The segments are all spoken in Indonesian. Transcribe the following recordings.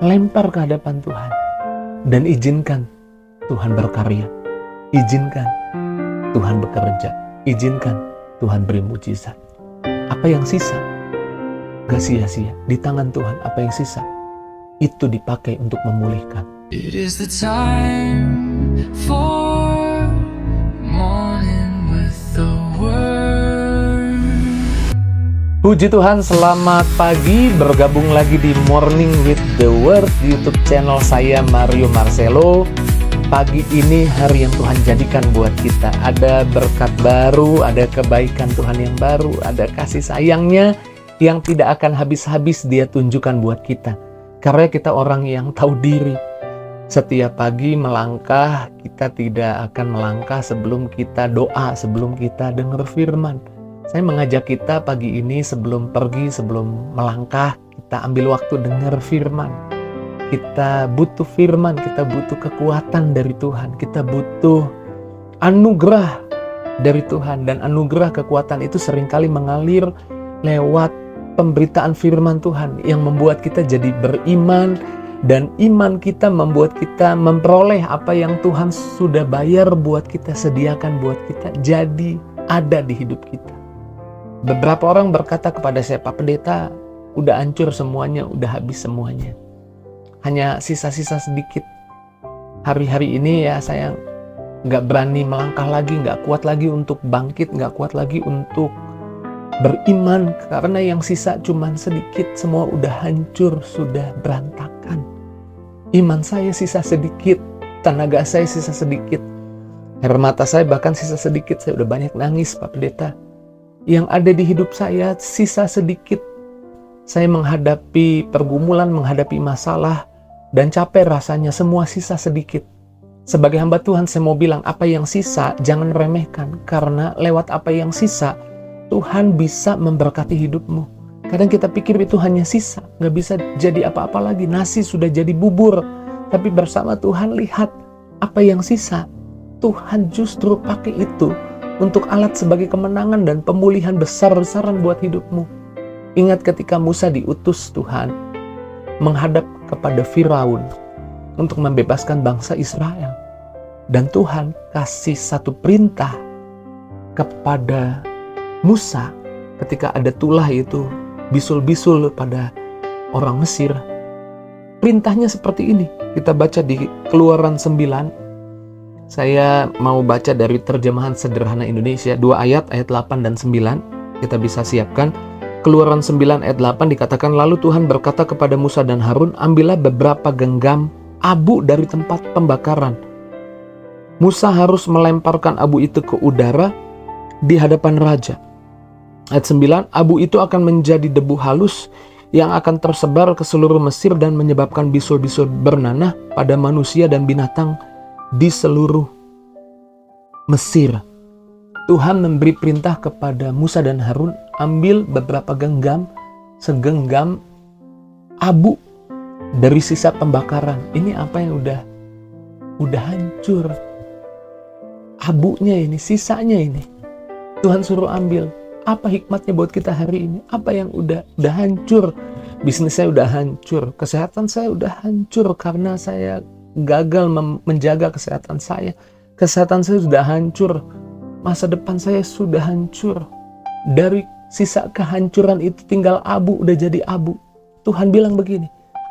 lempar ke hadapan Tuhan. Dan izinkan Tuhan berkarya. Izinkan Tuhan bekerja. Izinkan Tuhan beri mujizat. Apa yang sisa, gak sia-sia. Di tangan Tuhan, apa yang sisa, itu dipakai untuk memulihkan. It is the time for morning with the word. Puji Tuhan, selamat pagi. Bergabung lagi di Morning with the Word di YouTube channel saya, Mario Marcelo. Pagi ini hari yang Tuhan jadikan buat kita. Ada berkat baru, ada kebaikan Tuhan yang baru, ada kasih sayangnya yang tidak akan habis-habis Dia tunjukkan buat kita. Karena kita orang yang tahu diri. Setiap pagi melangkah, kita tidak akan melangkah sebelum kita doa, sebelum kita dengar firman. Saya mengajak kita pagi ini sebelum pergi, sebelum melangkah, kita ambil waktu dengar firman. Kita butuh firman, kita butuh kekuatan dari Tuhan, kita butuh anugerah dari Tuhan. Dan anugerah kekuatan itu seringkali mengalir lewat pemberitaan firman Tuhan yang membuat kita jadi beriman. Dan iman kita membuat kita memperoleh apa yang Tuhan sudah bayar buat kita, sediakan buat kita, jadi ada di hidup kita. Beberapa orang berkata kepada saya, Pak Pendeta, udah hancur semuanya, udah habis semuanya. Hanya sisa-sisa sedikit. Hari-hari ini ya saya nggak berani melangkah lagi, nggak kuat lagi untuk bangkit, nggak kuat lagi untuk beriman. Karena yang sisa cuman sedikit, semua udah hancur, sudah berantakan. Iman saya sisa sedikit, tenaga saya sisa sedikit. Air mata saya bahkan sisa sedikit, saya udah banyak nangis Pak Pendeta. Yang ada di hidup saya sisa sedikit. Saya menghadapi pergumulan, menghadapi masalah, dan capek rasanya, semua sisa sedikit. Sebagai hamba Tuhan saya mau bilang, apa yang sisa jangan remehkan. Karena lewat apa yang sisa, Tuhan bisa memberkati hidupmu. Kadang kita pikir itu hanya sisa, gak bisa jadi apa-apa lagi. Nasi sudah jadi bubur. Tapi bersama Tuhan, lihat apa yang sisa. Tuhan justru pakai itu untuk alat sebagai kemenangan dan pemulihan besar-besaran buat hidupmu. Ingat ketika Musa diutus Tuhan menghadap kepada Firaun untuk membebaskan bangsa Israel. Dan Tuhan kasih satu perintah kepada Musa ketika ada tulah itu bisul-bisul pada orang Mesir. Perintahnya seperti ini. Kita baca di Keluaran 9. Saya mau baca dari terjemahan sederhana Indonesia. 2 ayat 8 dan 9. Kita bisa siapkan. Keluaran 9 ayat 8 dikatakan, lalu Tuhan berkata kepada Musa dan Harun, ambillah beberapa genggam abu dari tempat pembakaran. Musa harus melemparkan abu itu ke udara di hadapan raja. Ayat 9, abu itu akan menjadi debu halus yang akan tersebar ke seluruh Mesir dan menyebabkan bisul-bisul bernanah pada manusia dan binatang di seluruh Mesir. Tuhan memberi perintah kepada Musa dan Harun, ambil beberapa genggam, segenggam abu dari sisa pembakaran. Ini apa yang udah hancur. Abunya ini, sisanya ini. Tuhan suruh ambil. Apa hikmatnya buat kita hari ini? Apa yang udah hancur? Bisnis saya udah hancur, kesehatan saya udah hancur karena saya gagal menjaga kesehatan saya. Kesehatan saya sudah hancur, masa depan saya sudah hancur. Dari sisa kehancuran itu tinggal abu, udah jadi abu. Tuhan bilang begini,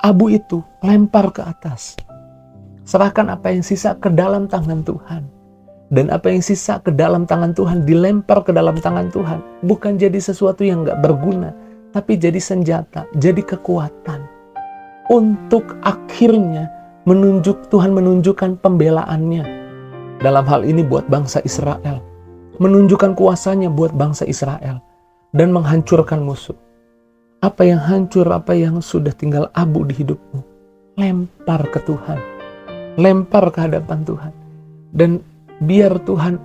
abu itu lempar ke atas. Serahkan apa yang sisa ke dalam tangan Tuhan. Dan apa yang sisa ke dalam tangan Tuhan dilempar ke dalam tangan Tuhan. Bukan jadi sesuatu yang gak berguna, tapi jadi senjata, jadi kekuatan. Untuk akhirnya Tuhan menunjukkan pembelaannya. Dalam hal ini buat bangsa Israel. Menunjukkan kuasanya buat bangsa Israel. Dan menghancurkan musuh. Apa yang hancur, apa yang sudah tinggal abu di hidupmu, lempar ke Tuhan. Lempar ke hadapan Tuhan. Dan biar Tuhan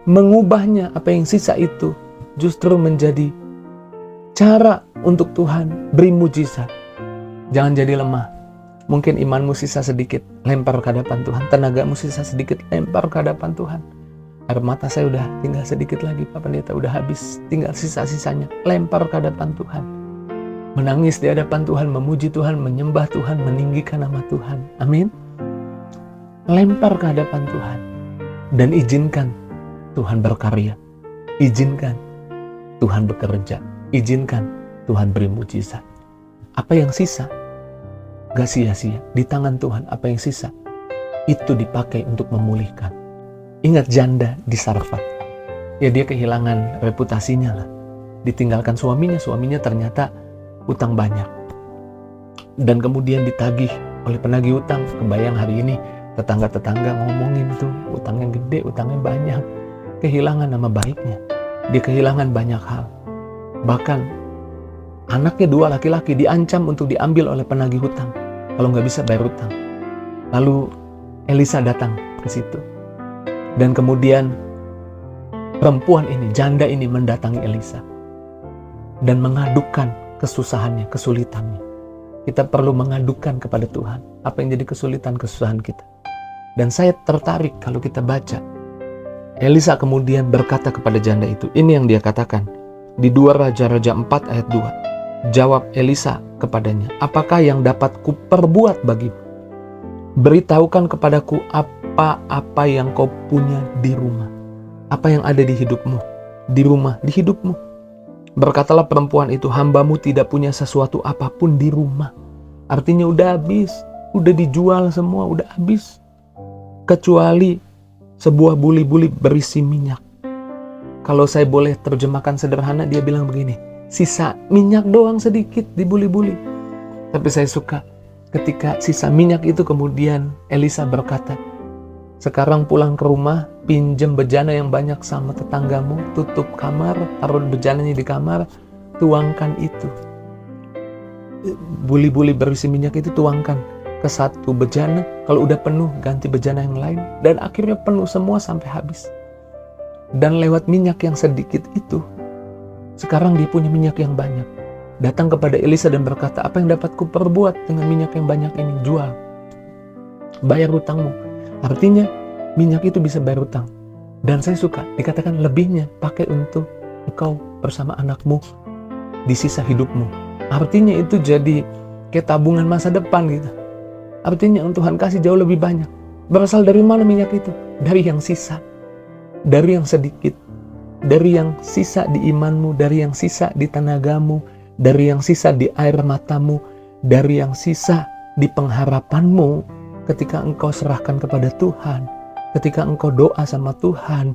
mengubahnya, apa yang sisa itu justru menjadi cara untuk Tuhan beri mujizat. Jangan jadi lemah. Mungkin imanmu sisa sedikit, lempar ke hadapan Tuhan. Tenagamu sisa sedikit, lempar ke hadapan Tuhan. Air mata saya udah tinggal sedikit lagi Pak Pendeta, udah habis, tinggal sisa-sisanya, lempar ke hadapan Tuhan. menangis di hadapan Tuhan, memuji Tuhan, menyembah Tuhan, meninggikan nama Tuhan. Amin. Lempar ke hadapan Tuhan dan izinkan Tuhan berkarya. Izinkan Tuhan bekerja. Izinkan Tuhan beri mujizat. Apa yang sisa gak sia-sia di tangan Tuhan. Apa yang sisa itu dipakai untuk memulihkan. Ingat janda di Sarfat, ya dia kehilangan reputasinya lah. Ditinggalkan suaminya ternyata utang banyak. Dan kemudian ditagih oleh penagih utang. Kebayang hari ini tetangga-tetangga ngomongin tuh, utangnya gede, utangnya banyak. Kehilangan nama baiknya. Dia kehilangan banyak hal. Bahkan anaknya 2 laki-laki diancam untuk diambil oleh penagih hutang kalau nggak bisa bayar hutang. Lalu Elisa datang ke situ. Dan kemudian perempuan ini, janda ini mendatangi Elisa dan mengadukan kesusahannya, kesulitannya. Kita perlu mengadukan kepada Tuhan apa yang jadi kesulitan, kesusahan kita. Dan saya tertarik kalau kita baca. Elisa kemudian berkata kepada janda itu, ini yang dia katakan di 2 Raja-Raja 4 ayat 2. Jawab Elisa kepadanya, apakah yang dapat kuperbuat bagimu? Beritahukan kepadaku apa yang kau punya di rumah. Apa yang ada di hidupmu, di rumah, di hidupmu. Berkatalah perempuan itu, hambamu tidak punya sesuatu apapun di rumah. Artinya udah habis, udah dijual semua, udah habis. Kecuali sebuah buli-buli berisi minyak. Kalau saya boleh terjemahkan sederhana, dia bilang begini, sisa minyak doang sedikit di buli-buli. Tapi saya suka ketika sisa minyak itu kemudian Elisa berkata, sekarang pulang ke rumah, pinjam bejana yang banyak sama tetanggamu, tutup kamar, taruh bejananya di kamar, tuangkan itu. Buli-buli berisi minyak itu tuangkan ke satu bejana, kalau udah penuh ganti bejana yang lain, dan akhirnya penuh semua sampai habis. Dan lewat minyak yang sedikit itu, sekarang dia punya minyak yang banyak. Datang kepada Elisa dan berkata, apa yang dapat kuperbuat dengan minyak yang banyak ini? Jual, bayar hutangmu. Artinya minyak itu bisa bayar hutang. Dan saya suka dikatakan lebihnya pakai untuk engkau bersama anakmu di sisa hidupmu. Artinya itu jadi kayak tabungan masa depan gitu. Artinya yang Tuhan kasih jauh lebih banyak. Berasal dari mana minyak itu? Dari yang sisa, dari yang sedikit, dari yang sisa di imanmu, dari yang sisa di tenagamu, dari yang sisa di air matamu, dari yang sisa di pengharapanmu ketika engkau serahkan kepada Tuhan, ketika engkau doa sama Tuhan.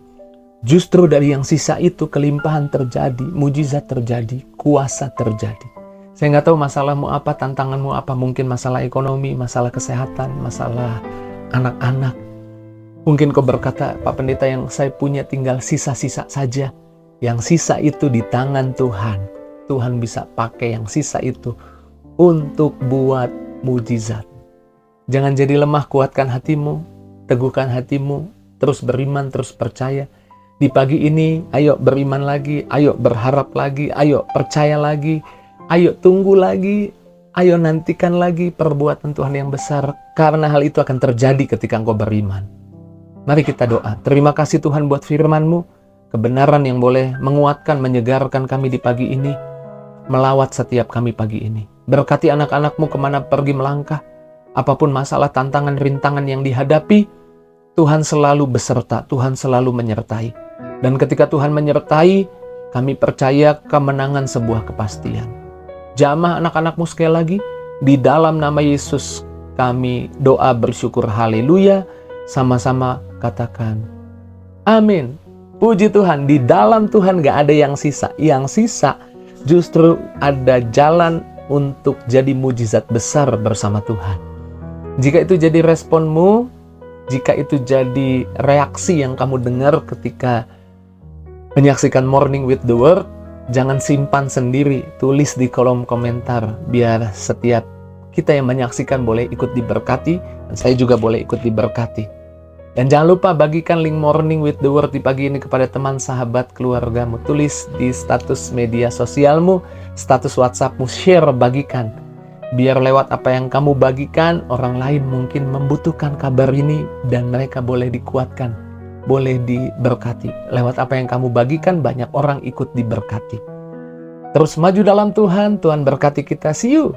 Justru dari yang sisa itu kelimpahan terjadi, mujizat terjadi, kuasa terjadi. Saya nggak tahu masalahmu apa, tantanganmu apa, mungkin masalah ekonomi, masalah kesehatan, masalah anak-anak. Mungkin kau berkata, Pak Pendeta, yang saya punya tinggal sisa-sisa saja. Yang sisa itu di tangan Tuhan. Tuhan bisa pakai yang sisa itu untuk buat mujizat. Jangan jadi lemah, kuatkan hatimu, teguhkan hatimu, terus beriman, terus percaya. Di pagi ini, ayo beriman lagi, ayo berharap lagi, ayo percaya lagi, ayo tunggu lagi, ayo nantikan lagi perbuatan Tuhan yang besar, karena hal itu akan terjadi ketika engkau beriman. Mari kita doa. Terima kasih Tuhan buat firman-Mu, kebenaran yang boleh menguatkan, menyegarkan kami di pagi ini, melawat setiap kami pagi ini. Berkati anak-anak-Mu kemana pergi melangkah, apapun masalah, tantangan, rintangan yang dihadapi, Tuhan selalu beserta, Tuhan selalu menyertai. Dan ketika Tuhan menyertai, kami percaya kemenangan sebuah kepastian. Jamah anak-anak-Mu sekali lagi, di dalam nama Yesus kami doa bersyukur, haleluya. Sama-sama katakan amin. Puji Tuhan, di dalam Tuhan gak ada yang sisa. Yang sisa justru ada jalan untuk jadi mujizat besar bersama Tuhan. Jika itu jadi responmu, jika itu jadi reaksi yang kamu dengar ketika menyaksikan Morning with the Word, jangan simpan sendiri, tulis di kolom komentar, biar setiap kita yang menyaksikan boleh ikut diberkati, dan saya juga boleh ikut diberkati. Dan jangan lupa bagikan link Morning with the Word di pagi ini kepada teman, sahabat, keluargamu. Tulis di status media sosialmu, status WhatsAppmu, share, bagikan. Biar lewat apa yang kamu bagikan, orang lain mungkin membutuhkan kabar ini dan mereka boleh dikuatkan, boleh diberkati. Lewat apa yang kamu bagikan, banyak orang ikut diberkati. Terus maju dalam Tuhan, Tuhan berkati kita. See you.